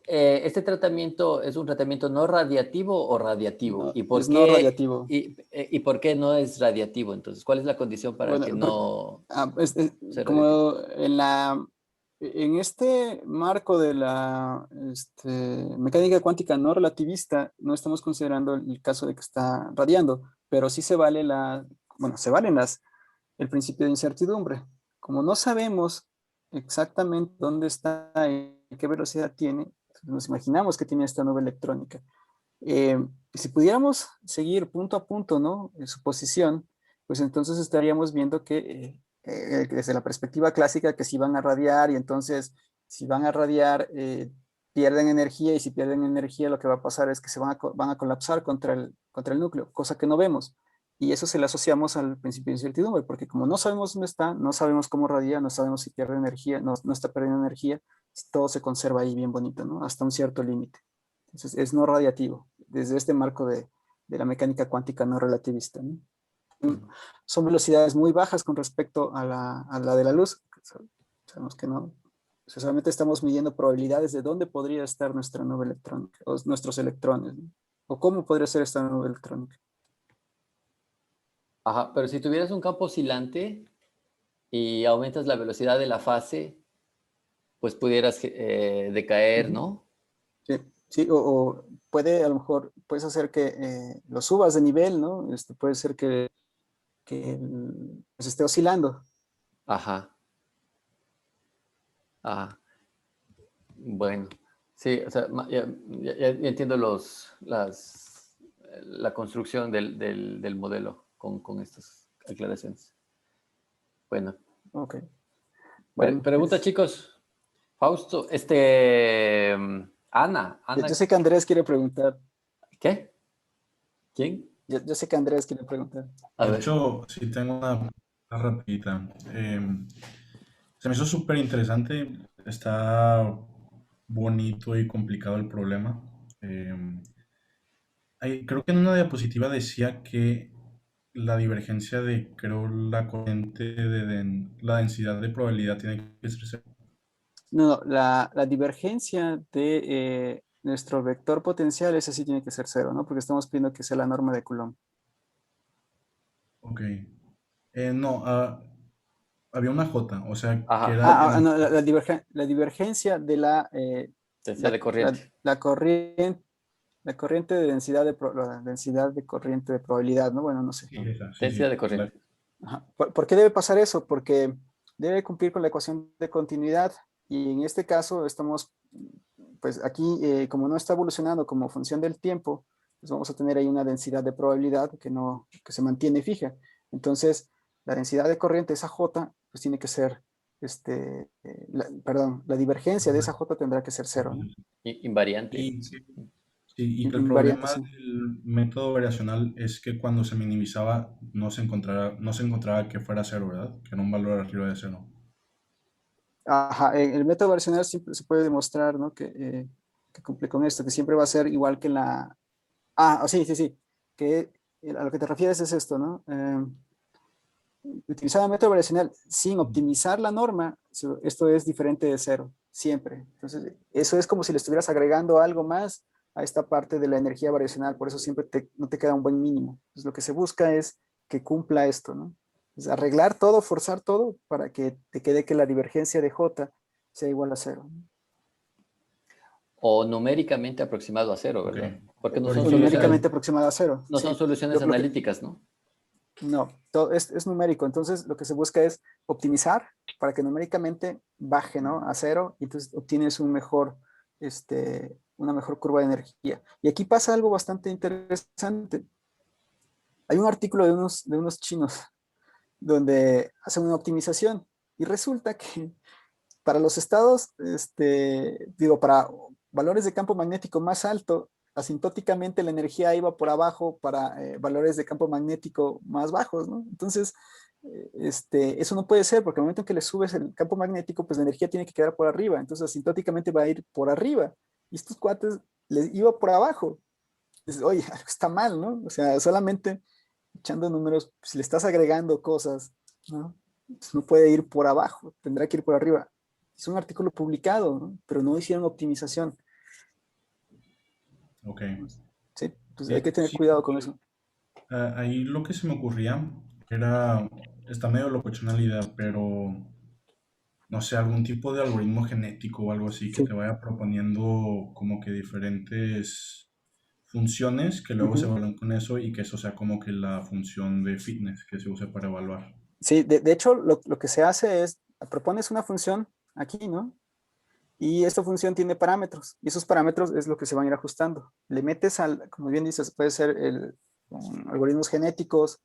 ¿este tratamiento es un tratamiento no radiativo o radiativo? No, es no radiativo. Y por qué no es radiativo? Entonces, ¿cuál es la condición para que Bueno, no sea radiativo? como en este marco de la mecánica cuántica no relativista, no estamos considerando el caso de que está radiando, pero sí se valen el principio de incertidumbre. Como no sabemos exactamente dónde está y qué velocidad tiene, nos imaginamos que tiene esta nube electrónica. Eh, si pudiéramos seguir punto a punto, ¿no? Su posición, pues entonces estaríamos viendo que desde la perspectiva clásica que si van a radiar y entonces si van a radiar pierden energía y si pierden energía lo que va a pasar es que van a colapsar contra el núcleo, cosa que no vemos. Y eso se le asociamos al principio de incertidumbre, porque como no sabemos dónde está, no sabemos cómo radia, no sabemos si pierde energía, no está perdiendo energía, todo se conserva ahí bien bonito, ¿no? Hasta un cierto límite. Entonces es no radiativo, desde este marco de la mecánica cuántica no relativista, ¿no? Son velocidades muy bajas con respecto a la de la luz. Sabemos que no. O sea, solamente estamos midiendo probabilidades de dónde podría estar nuestra nube electrónica, o nuestros electrones, ¿no? O cómo podría ser esta nube electrónica. Ajá, pero si tuvieras un campo oscilante y aumentas la velocidad de la fase, pues pudieras decaer, Ujú. ¿no? Sí, sí, o puede, a lo mejor, puedes hacer que lo subas de nivel, ¿no? Puede ser que pues, esté oscilando. Ajá, ajá. Bueno, sí, o sea, ya entiendo la construcción del modelo con estas aclaraciones. Bueno, Ok, bueno, pregunta, chicos. Fausto, yo Ana, sé que Andrés quiere preguntar. ¿qué? ¿Quién? Yo sé que Andrés quiere preguntar. A De ver, hecho, sí tengo una pregunta rapidita. Se me hizo súper interesante. Está bonito y complicado el problema. Creo que en una diapositiva decía que la divergencia de, creo, la corriente la densidad de probabilidad tiene que ser cero. No, la divergencia de nuestro vector potencial, ese sí tiene que ser cero, ¿no? Porque estamos pidiendo que sea la norma de Coulomb. Ok. No, había una J, o sea, que ajá, era en el... No, la divergencia de densidad de corriente. la corriente, la corriente de densidad la densidad de corriente de probabilidad, ¿no? Bueno, no sé. Sí, esa, sí, Densidad sí. de corriente. Ajá. ¿Por qué debe pasar eso? Porque debe cumplir con la ecuación de continuidad y en este caso estamos, pues aquí, como no está evolucionando como función del tiempo, pues vamos a tener ahí una densidad de probabilidad que se mantiene fija. Entonces, la densidad de corriente, esa J, pues tiene que ser, perdón, la divergencia de esa J tendrá que ser cero, ¿no? Invariante. Y, sí, y que el Invariante, problema sí. del método variacional es que cuando se minimizaba no se encontraba que fuera cero, ¿verdad? Que era un valor arriba de cero. Ajá, en el método variacional siempre se puede demostrar, ¿no? Que cumple con esto, que siempre va a ser igual que la... Ah, sí, sí, sí, que a lo que te refieres es esto, ¿no? Utilizar el método variacional sin optimizar la norma, esto es diferente de cero, siempre. Entonces, eso es como si le estuvieras agregando algo más a esta parte de la energía variacional, por eso siempre no te queda un buen mínimo. Entonces, lo que se busca es que cumpla esto, ¿no? Es arreglar todo, forzar todo para que te quede que la divergencia de J sea igual a cero. O numéricamente aproximado a cero, Ok. ¿verdad? Porque no son O soluciones, numéricamente aproximada a cero. no son Sí, soluciones lo que, analíticas, ¿no? no, es numérico. Entonces, lo que se busca es optimizar para que numéricamente baje, ¿no? A cero y entonces obtienes una mejor curva de energía. Y aquí pasa algo bastante interesante. Hay un artículo de unos chinos donde hacen una optimización y resulta que para los estados, para valores de campo magnético más alto, asintóticamente la energía iba por abajo para valores de campo magnético más bajos, ¿no? Entonces, eso no puede ser porque al momento en que le subes el campo magnético, pues la energía tiene que quedar por arriba, entonces asintóticamente va a ir por arriba. Y estos cuates les iba por abajo. Dices, oye, algo está mal, ¿no? O sea, solamente echando números, si le estás agregando cosas, ¿no? Pues no puede ir por abajo, tendrá que ir por arriba. Es un artículo publicado, ¿no? Pero no hicieron optimización. Ok. Sí, pues hay que tener Sí, cuidado con eso. ahí lo que se me ocurría era, está medio locochona la idea, pero no sé, algún tipo de algoritmo genético o algo así que Sí. te vaya proponiendo como que diferentes funciones que luego se Ujú. evalúen con eso y que eso sea como que la función de fitness que se use para evaluar. Sí, de hecho, lo que se hace es, propones una función aquí, ¿no? Y esta función tiene parámetros, y esos parámetros es lo que se van a ir ajustando. Le metes como bien dices, puede ser con algoritmos genéticos,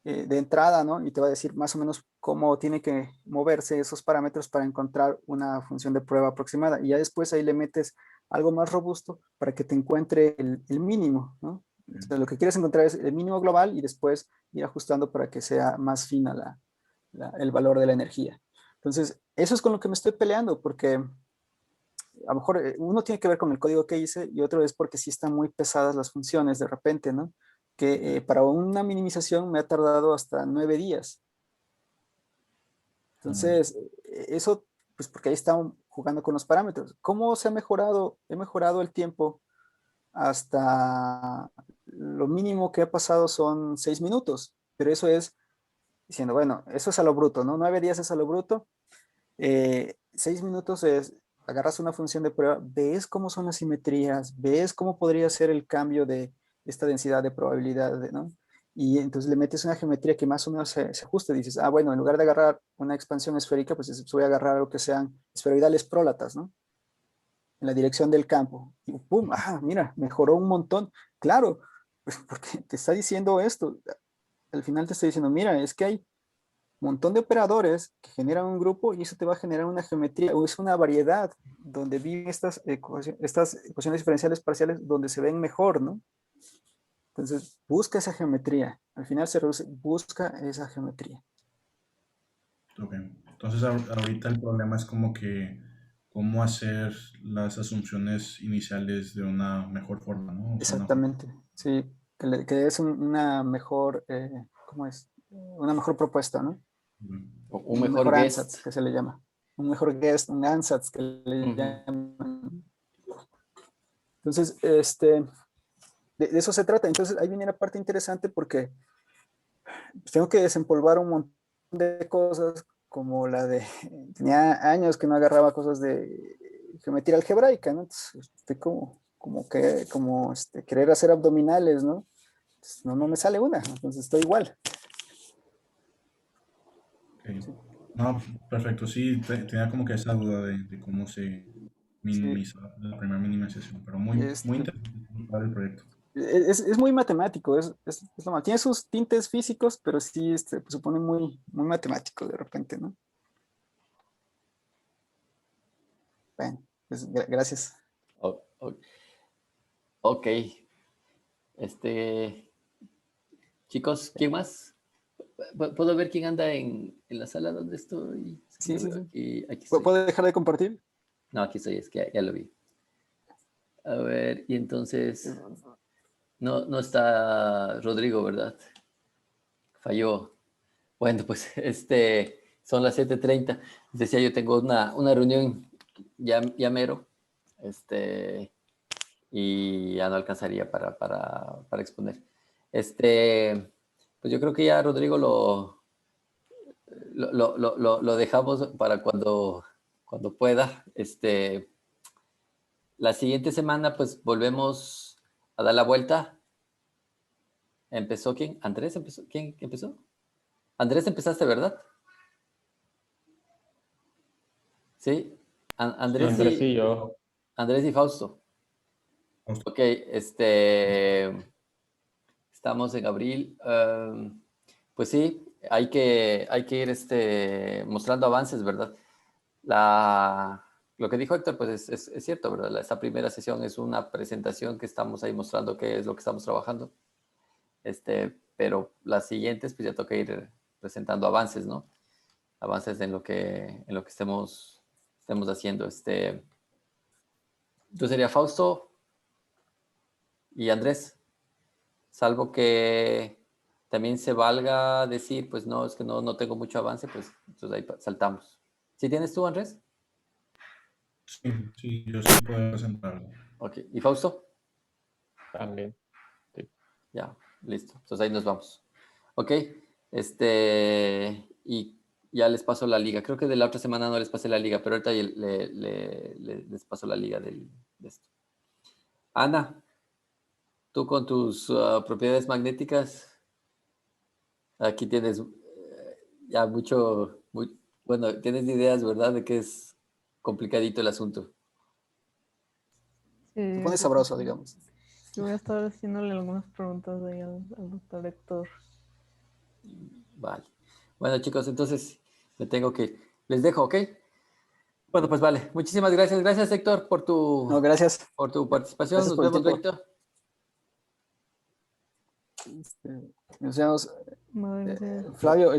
de entrada, ¿no? Y te va a decir más o menos cómo tiene que moverse esos parámetros para encontrar una función de prueba aproximada. Y ya después ahí le metes algo más robusto para que te encuentre el mínimo, ¿no? O sea, lo que quieres encontrar es el mínimo global y después ir ajustando para que sea más fina el valor de la energía. Entonces, eso es con lo que me estoy peleando, porque a lo mejor uno tiene que ver con el código que hice y otro es porque sí están muy pesadas las funciones de repente, ¿no? Que para una minimización me ha tardado hasta 9 días. Entonces, eso, pues porque ahí están jugando con los parámetros. ¿Cómo se ha mejorado? He mejorado el tiempo hasta lo mínimo que ha pasado son 6 minutos, pero eso es diciendo, bueno, eso es a lo bruto, ¿no? 9 días es a lo bruto. 6 minutos es, agarras una función de prueba, ves cómo son las simetrías, ves cómo podría ser el cambio de esta densidad de probabilidad, ¿no? Y entonces le metes una geometría que más o menos se ajuste. Dices, ah, bueno, en lugar de agarrar una expansión esférica, pues voy a agarrar algo que sean esferoidales prólatas, ¿no? En la dirección del campo. Y pum, ah, mira, mejoró un montón. Claro, pues porque te está diciendo esto. Al final te estoy diciendo, mira, es que hay un montón de operadores que generan un grupo y eso te va a generar una geometría o es una variedad donde viven estas ecuaciones diferenciales parciales donde se ven mejor, ¿no? Entonces, busca esa geometría. Al final se reduce, busca esa geometría. Ok. Entonces ahorita el problema es como que cómo hacer las asunciones iniciales de una mejor forma, ¿no? O sea, Exactamente. Sí, que es una mejor, ¿cómo es? Una mejor propuesta, ¿no? Un Un mejor mejor guess. ansatz, que se le llama. Un mejor guess, un ansatz que le Ujú. llaman. Entonces, de eso se trata. Entonces, ahí viene la parte interesante porque pues, tengo que desempolvar un montón de cosas como la de, tenía años que no agarraba cosas de geometría algebraica, ¿no? Entonces, estoy como querer hacer abdominales, ¿no? Entonces, no me sale una, entonces estoy igual. ok. Sí, No, perfecto. Sí, tenía como que esa duda de cómo se sí. minimiza la primera minimización, pero muy, muy Este, interesante para el proyecto. es muy matemático, es lo malo. Tiene sus tintes físicos, pero sí pues, supone muy matemático de repente, ¿no? Bueno, pues gracias. O- o- ok. Este, chicos, ¿quién más? ¿Puedo ver quién anda en la sala donde estoy? Sí, sí, sí. Aquí estoy. ¿Puedo dejar de compartir? No, aquí estoy, es que ya lo vi. A ver, y entonces, no está Rodrigo, ¿verdad? Falló. Bueno, pues son las 7:30. Decía, yo tengo una reunión ya mero, y ya no alcanzaría para exponer. Pues yo creo que ya Rodrigo lo dejamos para cuando pueda. La siguiente semana, pues volvemos a dar la vuelta. ¿Empezó quién? ¿Andrés empezó? ¿Quién empezó? Andrés, empezaste, ¿verdad? Sí. Sí, Andrés Andrés y y yo. Andrés y Fausto. Ok, estamos en abril. Pues sí, hay que ir mostrando avances, ¿verdad? Lo que dijo Héctor, pues es cierto, ¿verdad? Esta primera sesión es una presentación que estamos ahí mostrando qué es lo que estamos trabajando. Pero las siguientes, pues ya toca ir presentando avances, ¿no? Avances en lo que estemos haciendo. Yo sería Fausto y Andrés, salvo que también se valga decir, pues no, es que no tengo mucho avance, pues entonces ahí saltamos. ¿Sí tienes tú, Andrés? Sí, sí, yo sí puedo presentarlo. Ok. ¿Y Fausto? También. Sí. Ya, listo. Entonces ahí nos vamos. Ok. Y ya les paso la liga. Creo que de la otra semana no les pasé la liga, pero ahorita les paso la liga de esto. Ana, tú con tus propiedades magnéticas, aquí tienes ya bueno, tienes ideas, ¿verdad? De que es complicadito el asunto. Se Sí, pone sabroso, digamos. sí voy a estar haciéndole algunas preguntas ahí al doctor Héctor. Vale. Bueno, chicos, entonces me tengo que ir. Les dejo, ¿ok? Bueno, pues vale. Muchísimas gracias. Gracias, Héctor, por tu, No, gracias. por tu participación. Gracias Nos por el vemos tiempo. luego. mencionamos, Muchas gracias. Flavio,